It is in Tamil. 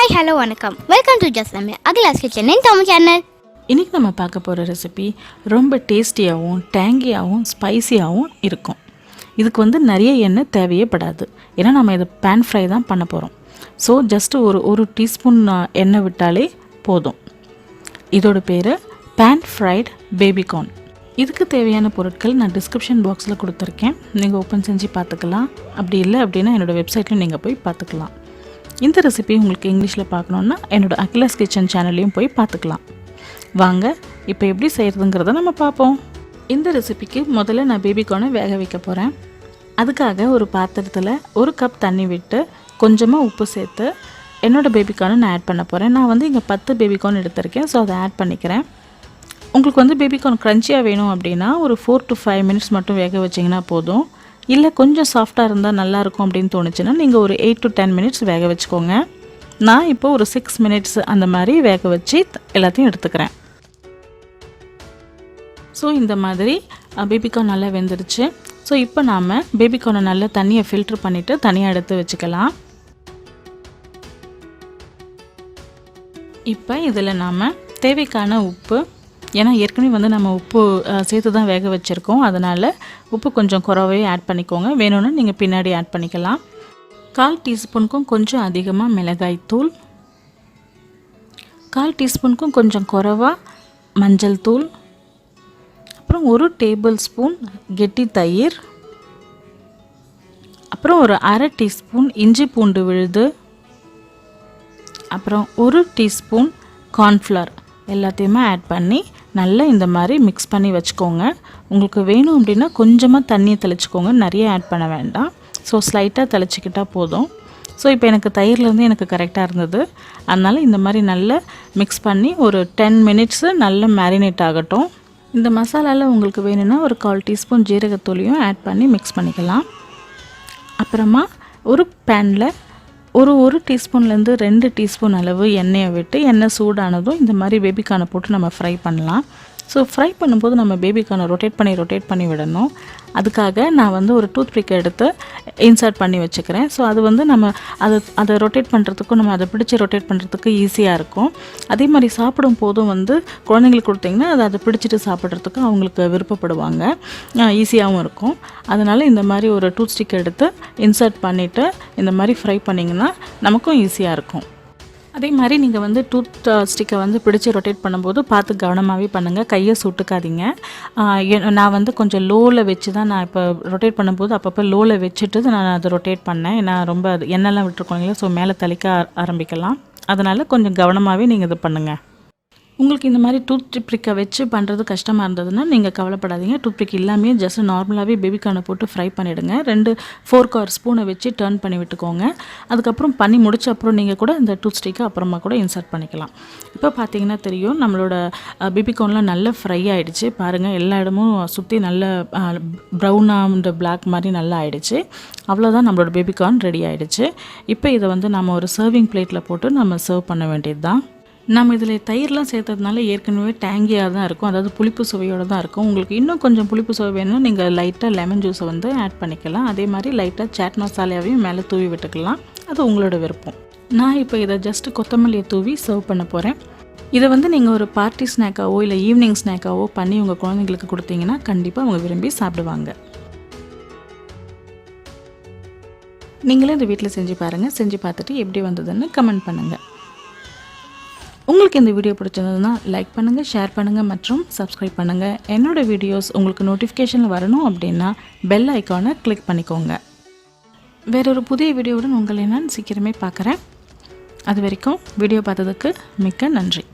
ஹாய் ஹலோ வணக்கம், welcome to just Akila's kitchen in Tamil channel. இன்றைக்கி நம்ம பார்க்க போகிற ரெசிபி ரொம்ப டேஸ்டியாகவும் டேங்கியாகவும் ஸ்பைசியாகவும் இருக்கும். இதுக்கு நிறைய எண்ணெய் தேவையே படாது, ஏன்னா நம்ம இதை பேன் ஃப்ரை தான் பண்ண போகிறோம். ஸோ ஜஸ்ட்டு ஒரு டீஸ்பூன் எண்ணெய் விட்டாலே போதும். இதோட பேர் பேன் ஃப்ரைட் பேபிகார்ன். இதுக்கு தேவையான பொருட்கள் நான் டிஸ்கிரிப்ஷன் பாக்ஸில் கொடுத்துருக்கேன், நீங்கள் ஓப்பன் செஞ்சு பார்த்துக்கலாம். அப்படி இல்லை அப்படின்னா என்னோடய வெப்சைட்டில் நீங்கள் போய் பார்த்துக்கலாம். இந்த ரெசிபி உங்களுக்கு இங்கிலீஷில் பார்க்கணுன்னா என்னோடய அகிலாஸ் கிச்சன் சேனல்லையும் போய் பார்த்துக்கலாம். வாங்க இப்போ எப்படி செய்கிறதுங்கிறத நம்ம பார்ப்போம். இந்த ரெசிபிக்கு முதல்ல நான் பேபிகார்னை வேக வைக்க போகிறேன். அதுக்காக ஒரு பாத்திரத்தில் 1 கப் தண்ணி விட்டு கொஞ்சமாக உப்பு சேர்த்து என்னோடய பேபிகார்னை நான் ஆட் பண்ண போகிறேன். நான் இங்கே 10 பேபிகார்ன் எடுத்திருக்கேன், ஸோ அதை ஆட் பண்ணிக்கிறேன். உங்களுக்கு பேபிகார்ன் க்ரன்ச்சியாக வேணும் அப்படின்னா ஒரு 4 to 5 minutes மட்டும் வேக வச்சிங்கன்னா போதும். இல்லை கொஞ்சம் சாஃப்டாக இருந்தால் நல்லாயிருக்கும் அப்படின்னு தோணுச்சுன்னா நீங்கள் ஒரு 8 to 10 minutes வேக வச்சுக்கோங்க. நான் இப்போ ஒரு 6 minutes அந்த மாதிரி வேக வச்சு எல்லாத்தையும் எடுத்துக்கிறேன். ஸோ இந்த மாதிரி பேபிகார்ன் நல்லா வெந்துருச்சு. ஸோ இப்போ நாம் பேபிகார்னை நல்லா தண்ணியை ஃபில்ட்ரு பண்ணிவிட்டு தனியாக எடுத்து வச்சுக்கலாம். இப்போ இதில் நாம் தேவைக்கான உப்பு, ஏன்னா ஏற்கனவே நம்ம உப்பு சேர்த்து தான் வேக வச்சுருக்கோம், அதனால் உப்பு கொஞ்சம் குறைவே ஆட் பண்ணிக்கோங்க. வேணும்னா நீங்கள் பின்னாடி ஆட் பண்ணிக்கலாம். 1/4 டீஸ்பூனுக்கும் கொஞ்சம் அதிகமாக மிளகாய் தூள், 1/4 டீஸ்பூனுக்கும் கொஞ்சம் குறைவாக மஞ்சள் தூள், அப்புறம் 1 டேபிள் ஸ்பூன் கெட்டி தயிர், அப்புறம் ஒரு 1/2 டீஸ்பூன் இஞ்சி பூண்டு விழுது, அப்புறம் 1 டீஸ்பூன் கார்ன்ஃப்ளவர் எல்லாத்தையுமே ஆட் பண்ணி நல்லா இந்த மாதிரி மிக்ஸ் பண்ணி வச்சுக்கோங்க. உங்களுக்கு வேணும் அப்படின்னா கொஞ்சமாக தண்ணியை தெளிச்சுக்கோங்க, நிறைய ஆட் பண்ண வேண்டாம். ஸோ ஸ்லைட்டாக தெளிச்சிக்கிட்டால் போதும். ஸோ இப்போ எனக்கு தயிர்லேருந்து எனக்கு கரெக்டாக இருந்தது, அதனால் இந்த மாதிரி நல்லா மிக்ஸ் பண்ணி ஒரு 10 minutes நல்லா மேரினேட் ஆகட்டும். இந்த மசாலாவில் உங்களுக்கு வேணும்னா ஒரு 1/4 டீஸ்பூன் ஜீரகத்தூளையும் ஆட் பண்ணி மிக்ஸ் பண்ணிக்கலாம். அப்புறமா ஒரு பேனில் ஒரு டீஸ்பூன்லேருந்து 2 டீஸ்பூன் அளவு எண்ணெயை விட்டு எண்ணெய் சூடானதும் இந்த மாதிரி பேபிகார்னை போட்டு நம்ம ஃப்ரை பண்ணலாம். ஸோ ஃப்ரை பண்ணும்போது நம்ம பேபிகார்னை ரொட்டேட் பண்ணி விடணும். அதுக்காக நான் ஒரு டூத் பிக் எடுத்து இன்சர்ட் பண்ணி வச்சுக்கிறேன். ஸோ அது நம்ம அதை ரொட்டேட் பண்ணுறதுக்கும் நம்ம அதை பிடிச்சி ரொட்டேட் பண்ணுறதுக்கு ஈஸியாக இருக்கும். அதே மாதிரி சாப்பிடும் போதும் குழந்தைங்களுக்கு கொடுத்திங்கன்னா அதை பிடிச்சிட்டு சாப்பிட்றதுக்கு அவங்களுக்கு விருப்பப்படுவாங்க, ஈஸியாகவும் இருக்கும். அதனால் இந்த மாதிரி ஒரு டூத் ஸ்டிக் எடுத்து இன்சர்ட் பண்ணிவிட்டு இந்த மாதிரி ஃப்ரை பண்ணிங்கன்னா நமக்கும் ஈஸியாக இருக்கும். அதே மாதிரி நீங்கள் டூத் ஸ்டிக்கை பிடிச்சி ரொட்டேட் பண்ணும்போது பார்த்து கவனமாகவே பண்ணுங்கள், கையை சுட்டுக்காதீங்க. நான் கொஞ்சம் லோவில் வச்சு தான் நான் இப்போ ரொட்டேட் பண்ணும்போது அப்பப்போ லோவில் வச்சுட்டு நான் அதை ரொட்டேட் பண்ணேன். நான் ரொம்ப எண்ணெய்லாம் விட்டுருக்கோம் இல்லையா, ஸோ மேலே தெளிக்க ஆரம்பிக்கலாம். அதனால் கொஞ்சம் கவனமாகவே நீங்கள் இது பண்ணுங்கள். உங்களுக்கு இந்த மாதிரி டூத் பிக்கை வச்சு பண்ணுறது கஷ்டமாக இருந்ததுன்னா நீங்கள் கவலைப்படாதீங்க. டூத் பிக் இல்லாமல் ஜஸ்ட் நார்மலாகவே பேபிகார்னை போட்டு ஃப்ரை பண்ணிவிடுங்க. 2 fork or ஸ்பூனை வச்சு டர்ன் பண்ணி விட்டுக்கோங்க. அதுக்கப்புறம் பண்ணி முடிச்ச அப்புறம் நீங்கள் கூட இந்த டூத் ஸ்டிக்கை அப்புறமா கூட இன்சர்ட் பண்ணிக்கலாம். இப்போ பார்த்தீங்கன்னா தெரியும் நம்மளோட பேபிகார்ன்லாம் நல்லா ஃப்ரை ஆகிடுச்சு. பாருங்கள், எல்லா இடமும் சுற்றி நல்ல ப்ரௌனாக பிளாக் மாதிரி நல்லா ஆகிடுச்சு. அவ்வளோதான், நம்மளோட பேபிகார்ன் ரெடி ஆகிடுச்சு. இப்போ இதை நம்ம ஒரு சர்விங் பிளேட்டில் போட்டு நம்ம சர்வ் பண்ண வேண்டியது தான். நம்ம இதில் தயிர்லாம் சேர்த்ததுனால ஏற்கனவே டேங்கியாக தான் இருக்கும், அதாவது புளிப்பு சுவையோடு தான் இருக்கும். உங்களுக்கு இன்னும் கொஞ்சம் புளிப்பு சுவை வேணும்னா நீங்கள் லைட்டாக லெமன் ஜூஸை ஆட் பண்ணிக்கலாம். அதே மாதிரி லைட்டாக சாட் மசாலாவையும் மேலே தூவி விட்டுக்கலாம், அது உங்களோட விருப்பம். நான் இப்போ இதை ஜஸ்ட்டு கொத்தமல்லியை தூவி சர்வ் பண்ண போகிறேன். இதை நீங்கள் ஒரு பார்ட்டி ஸ்நாக்காவோ இல்லை ஈவினிங் ஸ்நாக்காவோ பண்ணி உங்கள் குழந்தைங்களுக்கு கொடுத்தீங்கன்னா கண்டிப்பாக அவங்க விரும்பி சாப்பிடுவாங்க. நீங்களே இந்த வீட்டில் செஞ்சு பாருங்கள், செஞ்சு பார்த்துட்டு எப்படி வந்ததுன்னு கமெண்ட் பண்ணுங்கள். உங்களுக்கு இந்த வீடியோ பிடிச்சிருந்ததுன்னா லைக் பண்ணுங்கள், ஷேர் பண்ணுங்கள் மற்றும் சப்ஸ்கிரைப் பண்ணுங்கள். என்னோடய வீடியோஸ் உங்களுக்கு நோட்டிஃபிகேஷனில் வரணும் அப்படின்னா பெல் ஐக்கானை கிளிக் பண்ணிக்கோங்க. வேறொரு புதிய வீடியோவுடன் உங்களை நான் சீக்கிரமே பார்க்குறேன். அது வரைக்கும் வீடியோ பார்த்ததுக்கு மிக்க நன்றி.